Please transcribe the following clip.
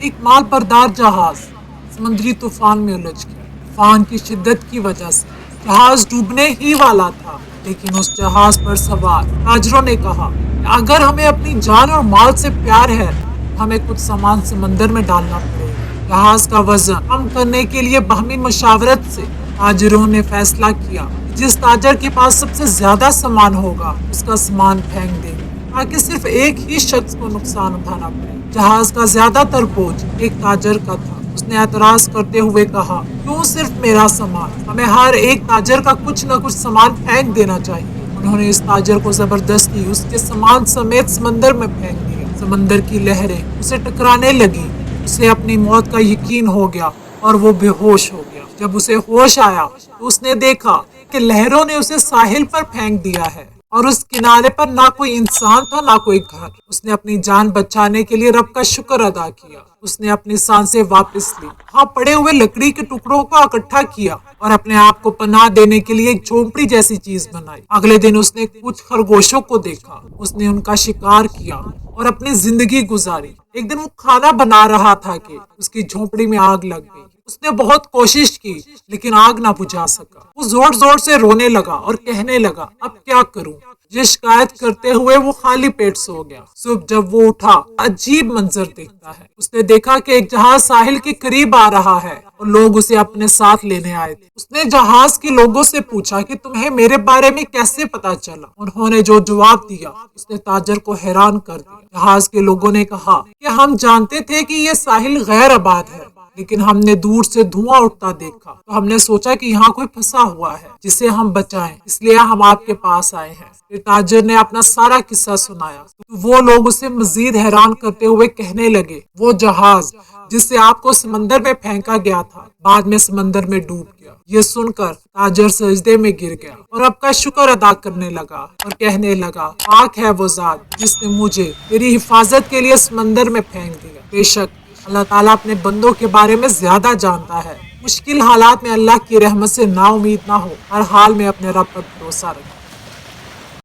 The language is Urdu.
ایک مال بردار جہاز سمندری طوفان میں الجھ گیا۔ طوفان کی شدت کی وجہ سے جہاز ڈوبنے ہی والا تھا، لیکن اس جہاز پر سوار تاجروں نے کہا کہ اگر ہمیں اپنی جان اور مال سے پیار ہے تو ہمیں کچھ سامان سمندر میں ڈالنا پڑے گا۔ جہاز کا وزن کم کرنے کے لیے باہمی مشاورت سے تاجروں نے فیصلہ کیا کہ جس تاجر کے پاس سب سے زیادہ سامان ہوگا اس کا سامان پھینک دیں گے تاکہ صرف ایک ہی شخص کو نقصان اٹھانا پڑے۔ جہاز کا زیادہ تر بوجھ ایک تاجر کا تھا۔ اس نے اعتراض کرتے ہوئے کہا، کیوں صرف میرا سامان؟ ہمیں ہر ایک تاجر کا کچھ نہ کچھ سامان پھینک دینا چاہیے۔ انہوں نے اس تاجر کو زبردستی اس کے سامان سمیت سمندر میں پھینک دیا۔ سمندر کی لہریں اسے ٹکرانے لگی۔ اسے اپنی موت کا یقین ہو گیا اور وہ بے ہوش ہو گیا۔ جب اسے ہوش آیا تو اس نے دیکھا کہ لہروں نے اسے ساحل پر پھینک دیا ہے اور اس کنارے پر نہ کوئی انسان تھا نہ کوئی گھر۔ اس نے اپنی جان بچانے کے لیے رب کا شکر ادا کیا۔ اس نے اپنی سانسیں واپس لی، وہاں پڑے ہوئے لکڑی کے ٹکڑوں کو اکٹھا کیا اور اپنے آپ کو پناہ دینے کے لیے ایک جھونپڑی جیسی چیز بنائی۔ اگلے دن اس نے کچھ خرگوشوں کو دیکھا، اس نے ان کا شکار کیا اور اپنی زندگی گزاری۔ ایک دن وہ کھانا بنا رہا تھا کہ اس کی جھونپڑی میں آگ لگ گئی۔ اس نے بہت کوشش کی لیکن آگ نہ بجھا سکا۔ وہ زور زور سے رونے لگا اور کہنے لگا، اب کیا کروں؟ یہ شکایت کرتے ہوئے وہ خالی پیٹ سو گیا۔ صبح جب وہ اٹھا عجیب منظر دیکھتا ہے۔ اس نے دیکھا کہ ایک جہاز ساحل کے قریب آ رہا ہے اور لوگ اسے اپنے ساتھ لینے آئے تھے۔ اس نے جہاز کے لوگوں سے پوچھا کہ تمہیں میرے بارے میں کیسے پتا چلا؟ انہوں نے جو جواب دیا اس نے تاجر کو حیران کر دیا۔ جہاز کے لوگوں نے کہا کہ ہم جانتے تھے کہ یہ ساحل غیر آباد ہے، لیکن ہم نے دور سے دھواں اٹھتا دیکھا تو ہم نے سوچا کہ یہاں کوئی پھنسا ہوا ہے جسے ہم بچائیں، اس لیے ہم آپ کے پاس آئے ہیں۔ پھر تاجر نے اپنا سارا قصہ سنایا تو وہ لوگ اسے مزید حیران کرتے ہوئے کہنے لگے، وہ جہاز جس سے آپ کو سمندر میں پھینکا گیا تھا بعد میں سمندر میں ڈوب گیا۔ یہ سن کر تاجر سجدے میں گر گیا اور رب کا شکر ادا کرنے لگا اور کہنے لگا، پاک ہے وہ ذات جس نے مجھے میری حفاظت کے لیے سمندر میں پھینک دیا۔ بے شک اللہ تعالیٰ اپنے بندوں کے بارے میں زیادہ جانتا ہے۔ مشکل حالات میں اللہ کی رحمت سے نا امید نہ ہو، ہر حال میں اپنے رب پر بھروسہ رکھو۔